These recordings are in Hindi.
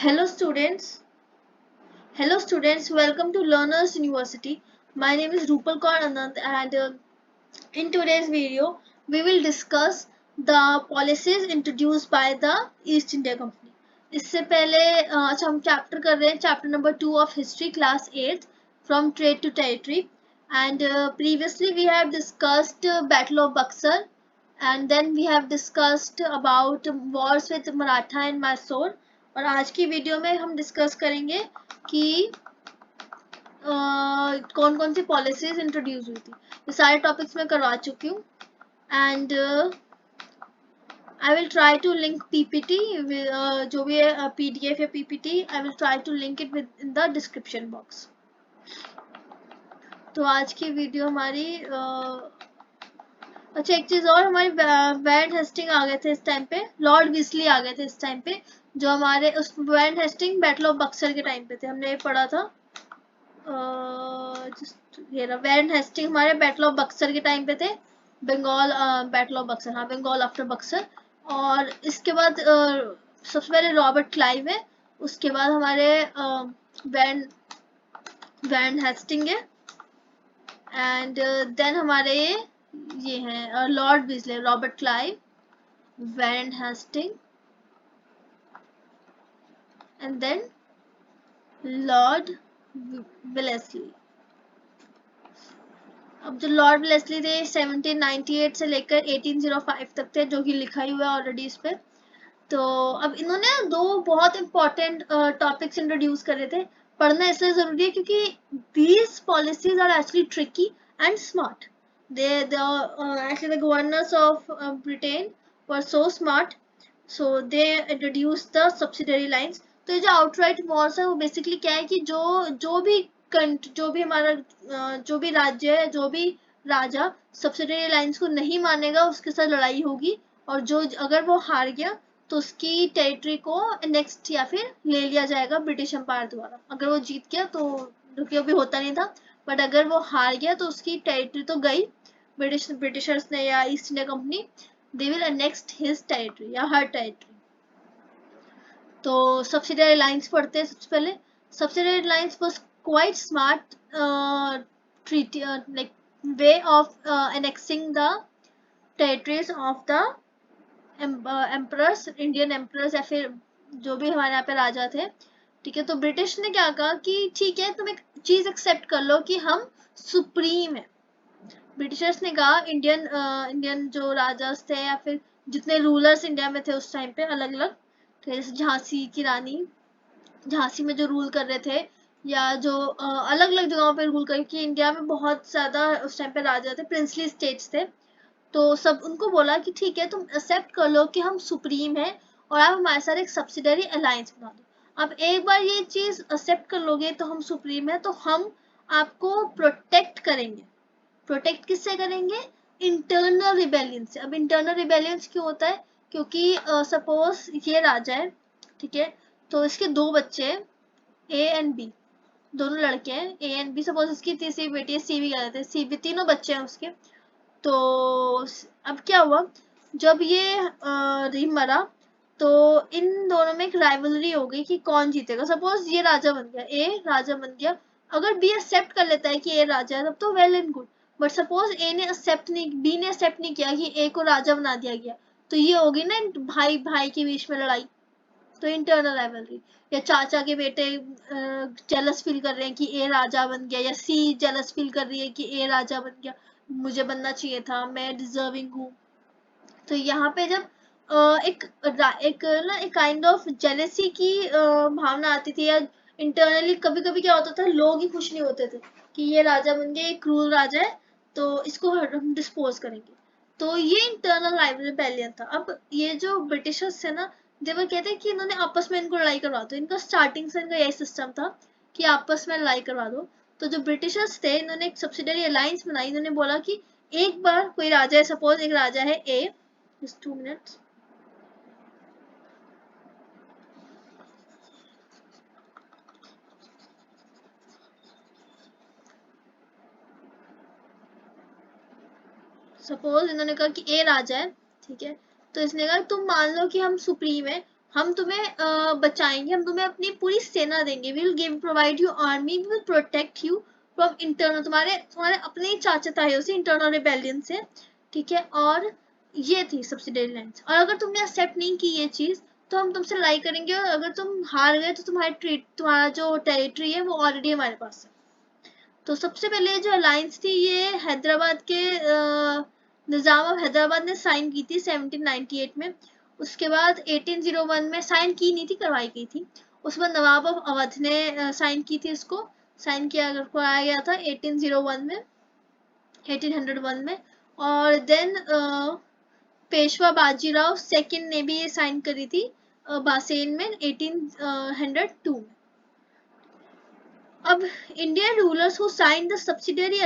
Hello students. Hello students. Welcome to Learners University. My name is Rupal Kaur Anand and in today's video we will discuss the policies introduced by the East India Company. इससे पहले अच्छा हम चैप्टर कर रहे हैं chapter number 2 of history class 8 from trade to territory and previously we have discussed Battle of Buxar and then we have discussed about wars with Maratha and Mysore और आज की वीडियो में हम डिस्कस करेंगे कि कौन कौन सी पॉलिसीज इंट्रोड्यूस हुई थी। ये सारे टॉपिक्स मैं करवा चुकी हूँ and I will try to link PPT जो भी है पीडीएफ या PPT I will try to link it within the description box. तो आज की वीडियो हमारी अच्छा एक चीज और हमारे वैन हेस्टिंग आ गए थे इस टाइम पे, लॉर्ड विस्ली आ गए थे इस टाइम पे जो हमारे उस Warren Hastings battle of Buxar के टाइम पे थे। हमने ये पढ़ा था ये रहा वैन हेस्टिंग हमारे बैटल ऑफ बक्सर के टाइम पे थे। बंगाल बैटल ऑफ बक्सर, हाँ बंगाल आफ्टर बक्सर। और इसके बाद सबसे पहले रॉबर्ट क्लाइव है, उसके बाद हमारे वैन वैन हेस्टिंग है एंड देन हमारे ये हैं Lord Wellesley, Robert Clive, Warren Hastings and then Lord Wellesley. अब जो लॉर्ड वेलेस्ली थे 1798 से लेकर 1805 तक थे, जो कि लिखा ही हुआ है ऑलरेडी इस पे। तो अब इन्होंने दो बहुत इंपॉर्टेंट टॉपिक्स इंट्रोड्यूस करे थे। पढ़ना इसलिए जरूरी है क्योंकि these policies are actually tricky and smart. Actually the governors of Britain were so smart, so they introduced the subsidiary lines. तो ये जो आउटराइट वॉर्स है वो बेसिकली क्या है कि जो भी हमारा जो भी राज्य है, जो भी राजा सब्सिडियरी लाइंस को नहीं मानेगा उसके साथ लड़ाई होगी और जो अगर वो हार गया तो उसकी टेरिटरी को नेक्स्ट या फिर ले लिया जाएगा ब्रिटिश एम्पायर द्वारा। अगर वो जीत गया तो, जो कि अभी होता नहीं था, बट अगर वो हार गया तो उसकी टेरिटरी तो गई, ब्रिटिशर्स ने या east India company they will annexed his territory या हर टेरिटरी। तो सब्सिडियरी लाइंस पढ़ते हैं सबसे पहले। Subsidiary lines was quite smart treaty like way of annexing the territories of the emperors, Indian emperors या फिर जो भी हमारे यहाँ पे राजा थे। ठीक है, तो ब्रिटिश ने क्या कहा कि ठीक है तुम एक चीज एक्सेप्ट कर लो कि हम सुप्रीम है। ब्रिटिशर्स ने कहा इंडियन जो राजास थे या फिर जितने रूलर्स इंडिया में थे उस टाइम पे अलग अलग, जैसे झांसी की रानी, झांसी में जो रूल कर रहे थे या जो अलग अलग जगहों पे रूल कर, कि इंडिया में बहुत ज्यादा उस टाइम पे राजा थे, प्रिंसली स्टेट्स थे। तो सब उनको बोला कि ठीक है तुम एक्सेप्ट कर लो कि हम सुप्रीम है और आप हमारे साथ एक सब्सिडरी अलायंस बना दो। अब एक बार ये चीज एक्सेप्ट कर लोगे तो हम सुप्रीम है तो हम आपको प्रोटेक्ट करेंगे। प्रोटेक्ट किससे करेंगे? इंटरनल रिबेलियन से। अब इंटरनल रिबेलियन क्यों होता है? क्योंकि सपोज ये राजा है, ठीक है, तो इसके दो बच्चे हैं ए एंड बी, दोनों लड़के हैं ए एंड बी। सपोज इसकी तीसरी बेटी है सी भी कहते हैं, सी भी, तीनों बच्चे हैं उसके। तो अब क्या हुआ, जब ये रीम मरा तो इन दोनों में एक राइवलरी हो गई कि कौन जीतेगा। सपोज ये राजा बन गया, ए राजा बन गया, अगर बी एक्सेप्ट कर लेता है कि ए राजा है तब तो well and good, but suppose A ने एक्सेप्ट नहीं, बी ने एक्सेप्ट नहीं किया कि ए को राजा बना दिया गया, तो ये होगी ना भाई भाई के बीच में लड़ाई, तो इंटरनल राइवलरी। या चाचा के बेटे जेलस फील कर रहे हैं कि ए राजा बन गया, या सी जेलस फील कर रही है कि ए राजा बन गया, मुझे बनना चाहिए था, मैं डिजर्विंग हूँ। तो यहाँ पे जब एक ना एक काइंड ऑफ जेलेसी की भावना आती थी, या इंटरनली कभी कभी क्या होता था, लोग ही खुश नहीं होते थे कि ये राजा बन गया, ये क्रूर राजा है तो इसको हम डिस्पोज करेंगे। तो ये इंटरनल रिबेलियन था। अब ये जो ब्रिटिशर्स थे ना, देवर कहते हैं कि इन्होंने आपस में इनको लड़ाई करवा दो। इनका स्टार्टिंग से इनका यही सिस्टम था कि आपस में लड़ाई करवा दो। तो जो ब्रिटिशर्स थे इन्होंने एक सब्सिडरी अलायंस बनाई। इन्होंने बोला कि एक बार कोई राजा है, सपोज एक राजा है ए, just 2 minutes. सपोज इन्होंने कहा कि ए राजा है, ठीक है, तो इसने कहा तुम मान लो कि हम सुप्रीम है, हम तुम्हें बचाएंगे, हम तुम्हें अपनी पूरी सेना देंगे, we will give provide you army, we will protect you from internal, तुम्हारे तुम्हारे अपने ही चाचाताइयों से, इंटरनल रिबेलियन से, ठीक है। और ये थी सब्सिडियरी लाइन्स। और अगर तुमने एक्सेप्ट नहीं की ये चीज तो हम तुमसे लड़ाई करेंगे, और अगर तुम हार गए तो तुम्हारा जो टेरिटरी है वो ऑलरेडी हमारे पास है। तो सबसे पहले जो अलायंस थी ये हैदराबाद के निजाम ऑफ हैदराबाद ने साइन की थी 1798 में। उसके बाद 1801 में साइन की नहीं थी, करवाई गई थी। उसके बाद नवाब ऑफ अवध ने साइन की थी, इसको साइन कराया गया था 1801 में, 1801 में। और देन पेशवा बाजीराव सेकंड ने भी ये साइन करी थी बासेन में 1802 में। अब Indian rulers who signed the subsidiary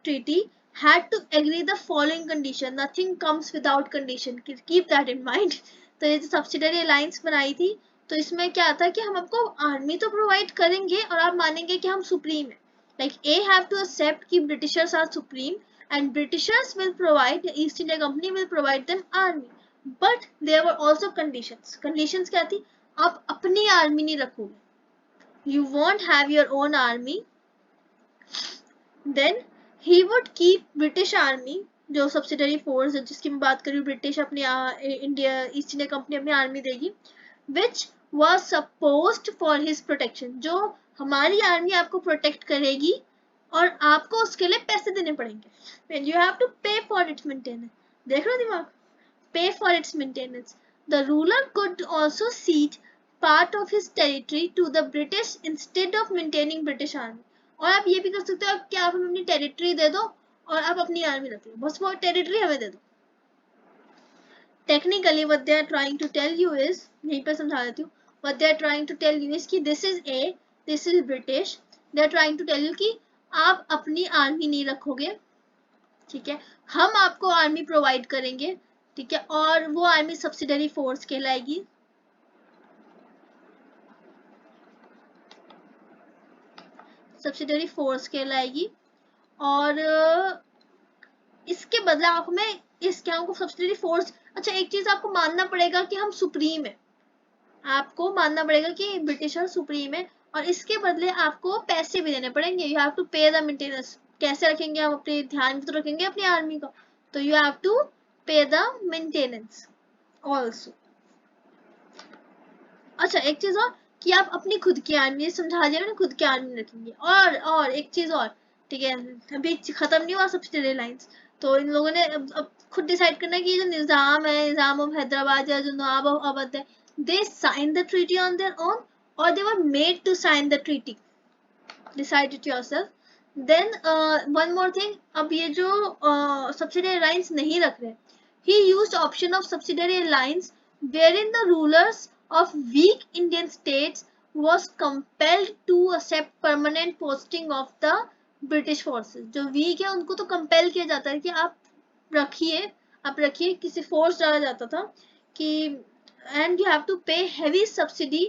treaty had to agree the following condition. Nothing comes without condition. Keep that in mind. तो ये जो subsidiary alliance बनाई थी तो इसमें क्या था कि हम आपको आर्मी तो प्रोवाइड करेंगे और आप मानेंगे कि हम सुप्रीम है. Like A have to accept कि Britishers are supreme and Britishers will provide, the East India Company will provide them army. But there were also conditions. Conditions क्या थी? आप अपनी आर्मी नहीं रखोगे. You won't have your own army. Then he would keep British army, जो सब्सिडरी फोर्स है जिसकी मैं बात कर रही हूँ, ब्रिटिश अपनी इंडिया ईस्ट इंडिया कंपनी अपनी आर्मी देगी, which was supposed for his protection, जो हमारी आर्मी आपको प्रोटेक्ट करेगी और आपको उसके लिए पैसे देने पड़ेंगे. And you have to pay for its maintenance. देख रहे हो दिमाग? Pay for its maintenance. The ruler could also cede part of his territory to the British instead of maintaining British army. और आप ये भी कर सकते हो कि आप हमें अपनी टेरिटरी दे दो और आप अपनी आर्मी रख लो, बस वो टेरिटरी हमें दे दो. Technically what they are trying to tell you is, यहीं पर समझा देती हूँ, what they are trying to tell you is कि this is A, this is British, they are trying to tell you कि आप अपनी आर्मी नहीं रखोगे, ठीक है, हम आपको आर्मी प्रोवाइड करेंगे, ठीक है, और वो आर्मी सब्सिडरी फोर्स कहलाएगी. सब्सिडरी फोर्स कहलाएगी और इसके बदले आप हमें इस क्या हमको सब्सिडरी फोर्स. अच्छा, एक चीज आपको मानना पड़ेगा कि हम सुप्रीम है, आपको मानना पड़ेगा कि ब्रिटिशर सुप्रीम है और इसके बदले आपको पैसे भी देने पड़ेंगे. यू हैव टू पे द मेंटेनेंस. कैसे रखेंगे हम अपने ध्यान भी तो रखेंगे अपनी आर्मी का, तो यू हैव टू पे द मेंटेनेंस ऑल्सो. अच्छा, एक चीज और कि आप अपनी खुद की आर्मी समझा दिया ना, खुद की आर्मी रखेंगे. और एक चीज और, ठीक है, अभी खत्म नहीं हुआ सब्सिडरी लाइंस, तो इन लोगों ने अब खुद डिसाइड करना कि ये जो निजाम है, निजाम ऑफ हैदराबाद या जो नवाब ऑफ अवध है, they signed the treaty on their own or they were made to sign the treaty. Decide it yourself. Then one more thing, अब ये जो subsidiary alliance नहीं रख रहे, he used option of subsidiary alliance wherein the rulers of weak Indian states was compelled to accept permanent posting of the British forces. जो weak है उनको तो compel किया जाता है कि आप रखिए, किसी फोर्स डाला जाता था कि and you have to pay heavy subsidy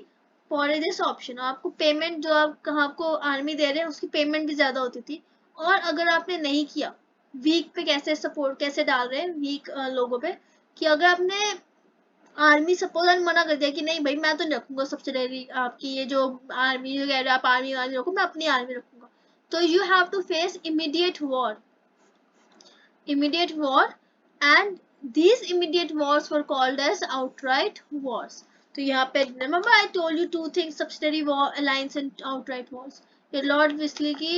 for this option. आपको पेमेंट जो आपको आर्मी दे रहे हैं उसकी पेमेंट भी ज्यादा होती थी. और अगर आपने नहीं किया, वीक पे कैसे सपोर्ट कैसे डाल रहे हैं वीक लोगों पे, कि अगर आपने आर्मी सपोज मना कर दिया कि नहीं भाई मैं तो नहीं रखूंगा सब्सिडरी, आपकी ये जो आर्मी जो कह रहे हो आप आर्मी रखो, मैं अपनी आर्मी रखूंगा, तो you have to face immediate war. And these immediate wars were called as outright wars. तो यहाँ पे remember I told you two things, subsidiary war alliance and outright wars. ये लॉर्ड विस्ली की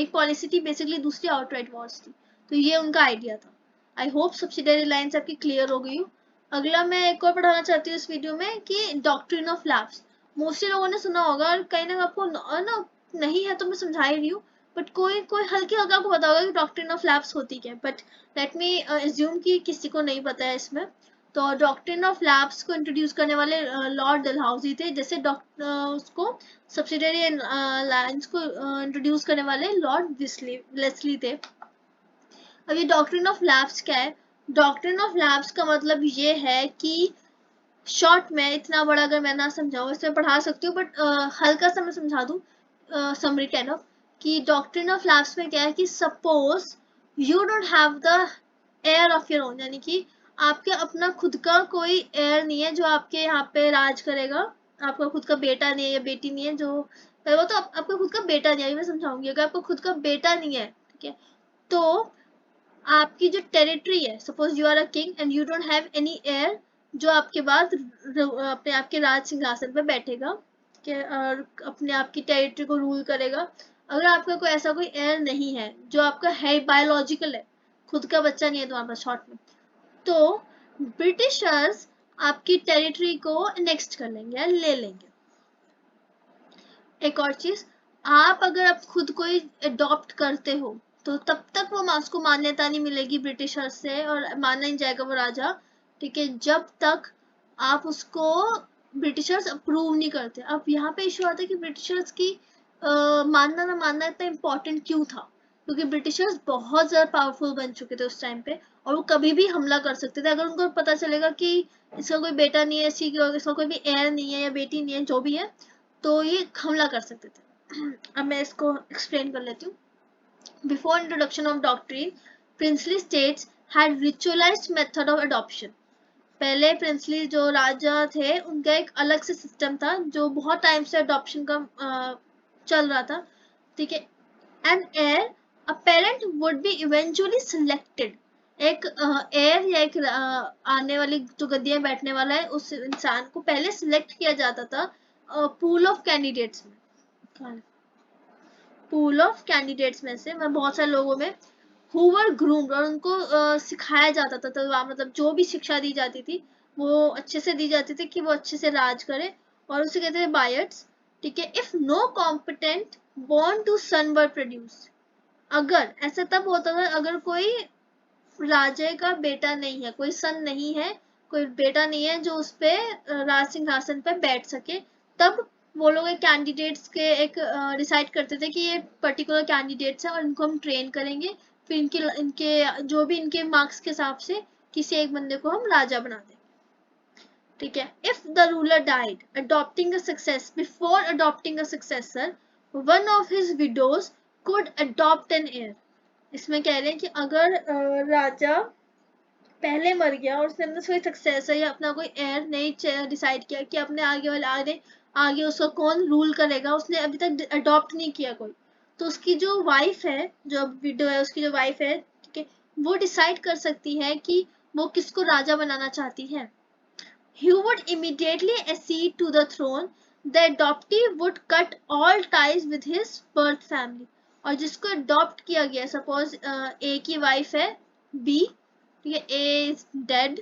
एक पॉलिसी थी बेसिकली, दूसरी outright wars थी. तो ये उनका आइडिया था. आई होप सब्सिडियरी लाइन्स आपकी क्लियर हो गई हो. अगला मैं एक और पढ़ाना चाहती हूँ इस वीडियो में कि डॉक्ट्रिन ऑफ लैप्स. मोस्टली लोगों ने सुना होगा और कहीं ना आपको ना नहीं है तो मैं समझा ही रही हूँ, बट कोई हल्की हल्का आपको पता होगा कि डॉक्ट्रिन ऑफ लैप्स होती क्या है. बट लेट मी अज्यूम कि किसी को नहीं पता है इसमें. तो डॉक्ट्रिन ऑफ लैप्स को इंट्रोड्यूस करने वाले लॉर्ड डलहौजी थे, जैसे उसको सब्सिडियरी लाइन्स को इंट्रोड्यूस करने वाले लॉर्ड लेस्ली थे. अब ये डॉक्ट्रिन ऑफ लैप्स क्या है? डॉक्ट्रिन ऑफ लैप्स का मतलब ये है कि शॉर्ट में, इतना बड़ा अगर मैं ना समझाऊं, इसमें पढ़ा सकती हूँ बट हल्का सा मैं समझा दूं समरी काइंड ऑफ, कि डॉक्ट्रिन ऑफ लैप्स में क्या है कि suppose you don't have the air of your own, यानी कि आपके अपना खुद का कोई हेir नहीं है जो आपके यहाँ पे राज करेगा, आपका खुद का बेटा नहीं है या बेटी नहीं है जो, वो तो आपका खुद का बेटा नहीं है, मैं समझाऊंगी। अगर आपका खुद का बेटा नहीं है, ठीक है, तो आपकी जो टेरिटरी है, suppose you are a king and you don't have any heir जो आपके बाद अपने आपके राज सिंहासन पे बैठेगा, ठीक है, और अपने आपकी टेरिटरी को रूल करेगा। अगर आपका कोई ऐसा कोई हेयर नहीं है जो आपका है बायोलॉजिकल है, खुद का बच्चा नहीं है तुम्हारे पास शॉर्ट में, तो ब्रिटिशर्स आपकी टेरिटरी को नेक्स्ट कर लेंगे, ले लेंगे। एक और चीज, आप अगर आप खुद कोई अडॉप्ट करते हो तो तब तक वो उसको मान्यता नहीं मिलेगी ब्रिटिशर्स से और माना नहीं जाएगा वो राजा, ठीक है, जब तक आप उसको ब्रिटिशर्स अप्रूव नहीं करते। अब यहाँ पे इशू आता है कि ब्रिटिशर्स की मानना ना मानना इतना इम्पोर्टेंट क्यों था, क्योंकि ब्रिटिशर्स बहुत ज्यादा पावरफुल बन चुके थे उस टाइम पे और वो कभी भी हमला कर सकते थे। अगर उनको पता चलेगा कि इसका कोई बेटा नहीं है, इसका कोई भी हेir नहीं है या बेटी नहीं है, जो भी है, तो ये हमला कर सकते थे। अब मैं इसको एक्सप्लेन कर लेती हूँ। Before introduction of doctrine, princely states had ritualised method of adoption. पहले प्रिंसली जो राजा थे उनका एक अलग से सिस्टम था जो बहुत टाइम से अडॉप्शन का चल रहा था, ठीक है। An heir, a parent would be eventually selected. एक हेयर या एक आने वाली जो गद्दी में बैठने वाला है उस इंसान को पहले सिलेक्ट किया जाता था पूल ऑफ कैंडिडेट्स में, पूल ऑफ कैंडिडेट्स में से बहुत सारे लोगों में, who were groomed, और उनको सिखाया जाता था, तो मतलब जो भी शिक्षा दी जाती थी वो अच्छे से दी जाती थी कि वो अच्छे से राज करे, और उसे कहते थे बायर्स, ठीक है। If no competent born to son were produced, अगर ऐसा तब होता था अगर कोई राजे का बेटा नहीं है, कोई सन नहीं है, कोई बेटा नहीं है जो उस पे राज सिंहासन पे बैठ सके, तब वो लोग एक कैंडिडेट्स के एक डिसाइड करते थे कि ये पर्टिकुलर कैंडिडेट्स हैं और इनको हम ट्रेन करेंगे, फिर इनके इनके जो भी इनके मार्क्स के हिसाब से किसी एक बंदे को हम राजा बना देंगे, ठीक है। If the ruler died adopting a success before adopting a successor, one of his widows could adopt an heir. इसमें कह रहे हैं कि अगर राजा पहले मर गया और उसने अपना कोई सक्सेसर या अपना कोई हेयर नहीं डिसाइड किया कि अपने आगे वाले आगे उसका कौन रूल करेगा, उसने अभी तक अडॉप्ट नहीं किया कोई, तो उसकी जो वाइफ है, जो विडो है, उसकी जो वाइफ है, ठीक है, वो डिसाइड कर सकती है कि वो किसको राजा बनाना चाहती है। He would immediately accede to the throne. The adoptee would cut all ties with his birth family. और जिसको अडॉप्ट किया गया, सपोज ए की वाइफ है बी, ठीक है, ए इज डेड,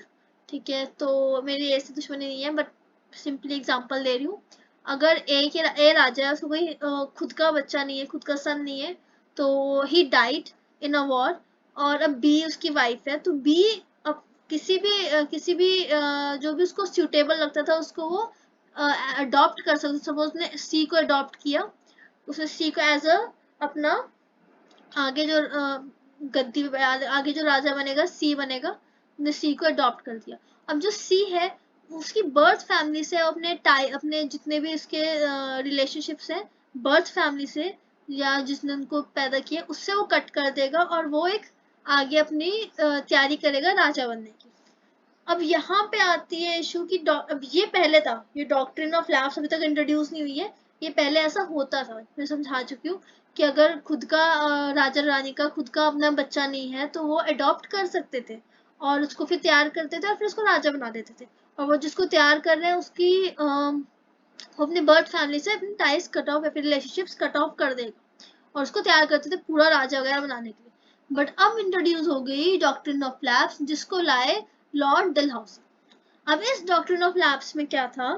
ठीक है, तो मेरी ए से दुश्मनी नहीं है बट सिंपली एग्जांपल दे रही हूँ। अगर ए राजा है, उसको कोई खुद का बच्चा नहीं है, खुद का सन नहीं है, तो he died in a war, और अब बी उसकी वाइफ है, तो बी अब किसी भी जो भी उसको सूटेबल लगता था उसको वो अडॉप्ट कर सकता। सपोज ने सी को अडॉप्ट किया, उसने सी को एज अ अपना आगे जो गद्दी आगे जो राजा बनेगा सी बनेगा, उसने सी को अडॉप्ट कर दिया। अब जो सी है उसकी बर्थ फैमिली से अपने जितने भी उसके रिलेशनशिप्स हैं बर्थ फैमिली से या जिसने उनको पैदा किया उससे वो कट कर देगा और वो एक आगे अपनी तैयारी करेगा राजा बनने की। अब यहाँ पे आती है इशू कि अब ये पहले था, ये डॉक्ट्रिन ऑफ लैप्स अभी तक इंट्रोड्यूस नहीं हुई है, ये पहले ऐसा होता था। मैं समझा चुकी हूँ कि अगर खुद का राजा रानी का खुद का अपना बच्चा नहीं है तो वो अडॉप्ट कर सकते थे और उसको फिर तैयार करते थे और फिर उसको राजा बना देते थे, और वो जिसको तैयार कर रहे हैं उसकी वो अपने बर्थ फैमिली से अपने टाइज कट ऑफ या फिर रिलेशनशिप्स कट ऑफ कर देगा और उसको तैयार करते थे पूरा राजा वगैरह बनाने के लिए। बट अब इंट्रोड्यूस हो गई डॉक्ट्रिन ऑफ लैप्स जिसको लाए लॉर्ड डलहौसी। अब इस डॉक्ट्रिन ऑफ लैप्स में क्या था,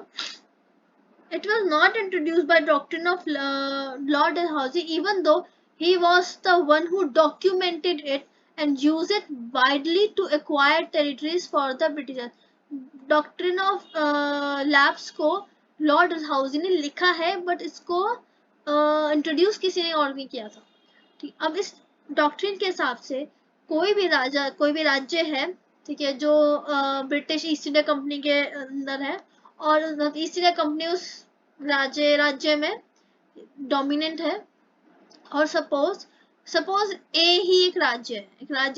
it was not introduced by doctrine of Lord Dalhousie, even though he was the one who documented it and used it widely to acquire territories for the Britishers. Doctrine of lapse को लॉर्ड डलहौसी ने लिखा है बट इसको इंट्रोड्यूस किसी ने और नहीं किया था, ठीक। अब इस डॉक्ट्रिन के हिसाब से कोई भी राज्य है, ठीक है, जो ब्रिटिश ईस्ट इंडिया कंपनी के अंदर है और ईस्ट इंडिया कंपनी उस राज्य में डोमिनेंट है, और सपोज ए ही एक राज्य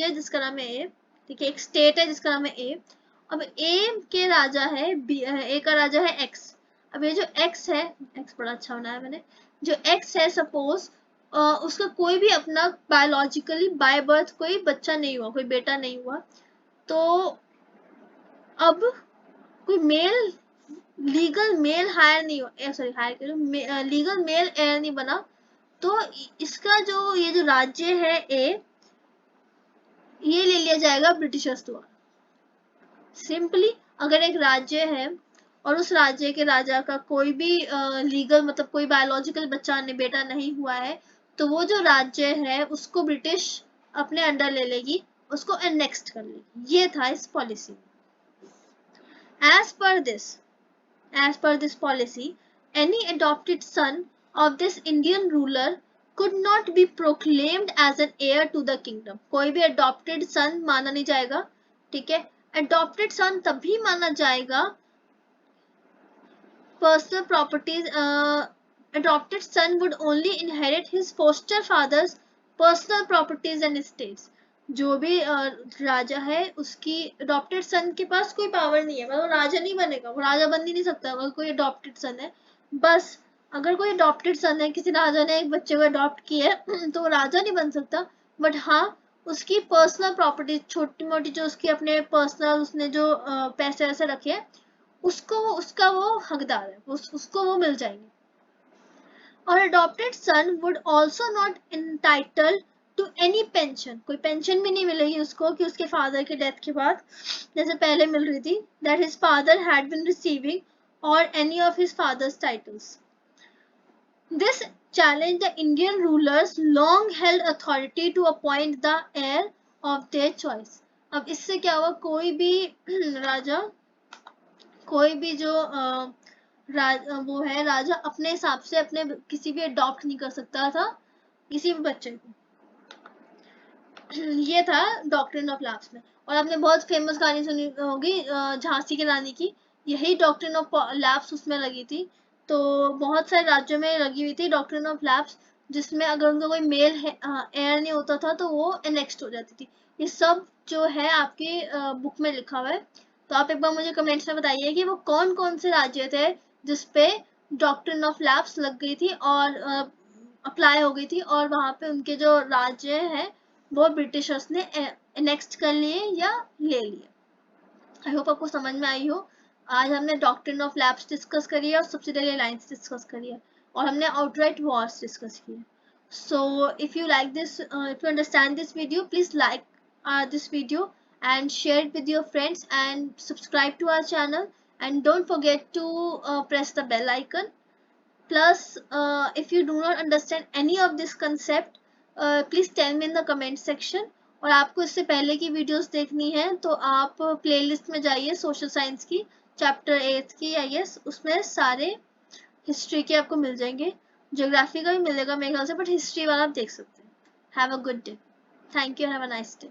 है जिसका नाम है ए, ठीक है, एक स्टेट है जिसका नाम है ए। अब ए के राजा है ए का राजा है एक्स। अब ये जो एक्स है, एक्स बड़ा अच्छा बनाया मैंने, जो एक्स है सपोज उसका कोई भी अपना बायोलॉजिकली बाय बर्थ कोई बच्चा नहीं हुआ, कोई बेटा नहीं हुआ, तो अब कोई मेल लीगल मेल हायर नहीं हुआ, सॉरी हायर कह रही हूँ, लीगल मेल एयर नहीं बना, तो इसका जो ये जो राज्य है ए, ये ले लिया जाएगा ब्रिटिशर्स द्वारा। सिंपली अगर एक राज्य है और उस राज्य के राजा का कोई भी लीगल मतलब कोई बायोलॉजिकल बच्चा ने बेटा नहीं हुआ है, तो वो जो राज्य है उसको ब्रिटिश अपने अंडर ले लेगी, उसको एनेक्स्ट कर लेगी। ये था इस policy. As per this policy, any adopted son of this Indian ruler could not be proclaimed as an heir to the kingdom. कोई भी adopted son माना नहीं जाएगा, ठीक है। adopted son तभी माना जाएगा, personal properties, adopted son would only inherit his foster father's personal properties and estates. जो भी राजा है उसकी अडॉप्टेड सन के पास कोई पावर नहीं है, मतलब वो राजा नहीं बनेगा, वो राजा बन ही नहीं सकता अगर कोई अडॉप्टेड सन है। बस अगर कोई अडॉप्टेड सन है, किसी राजा ने एक बच्चे को अडॉप्ट किया है तो वो राजा नहीं बन सकता, बट हाँ उसकी पर्सनल प्रॉपर्टी छोटी मोटी जो उसकी अपने पर्सनल उसने जो पैसे वैसे रखे हैं उसको उसका वो हकदार है, उसको वो मिल जाएंगे। और adopted son would also not entitled to any pension, कोई पेंशन भी नहीं मिलेगी उसको कि उसके फादर के डेथ के बाद जैसे पहले मिल रही थी, that his father had been receiving or any of his father's titles. This challenged the Indian rulers long held authority to appoint the heir of their choice. अब इससे क्या हुआ, कोई भी राजा, कोई भी जो वो है राजा अपने हिसाब से अपने किसी भी अडॉप्ट नहीं कर सकता था किसी भी बच्चे को। ये था डॉक्ट्रिन ऑफ लैप्स में। और आपने बहुत फेमस कहानी सुनी होगी झांसी की रानी की, यही डॉक्ट्रिन ऑफ लैप्स उसमें लगी थी। तो बहुत सारे राज्यों में लगी हुई थी डॉक्ट्रिन ऑफ लैप्स, जिसमें अगर उनका कोई मेल एयर नहीं होता था तो वो एनेक्स्ट हो जाती थी। ये सब जो है आपकी बुक में लिखा हुआ है, तो आप एक बार मुझे कमेंट्स में बताइए कि वो कौन कौन से राज्य थे जिसपे डॉक्ट्रिन ऑफ लैप्स लग गई थी और अप्लाई हो गई थी, और वहां पे उनके जो राज्य हैं वो ब्रिटिशर्स ने एनेक्स्ट कर लिए या ले लिए। आई होप आपको समझ में आई हो। आज हमने डॉक्ट्रिन ऑफ लैप्स डिस्कस करी है और सब्सिडियरी लाइंस डिस्कस करी है, और हमने आउटराइट वॉर्स डिस्कस किए। So if you like this, if you understand this video, please like this video and share it with your friends and subscribe to our channel, and don't forget to press the bell icon. Plus if you do not understand any of this concept, please tell me in the comment section. और आपको इससे पहले की वीडियोस देखनी है तो आप प्लेलिस्ट में जाइए सोशल साइंस की चैप्टर 8 की, आई गेस उसमें सारे हिस्ट्री के आपको मिल जाएंगे, ज्योग्राफी का भी मिलेगा मेरे ख्याल से, बट हिस्ट्री वाला आप देख सकते हैं। Have a good day, thank you, have a nice day.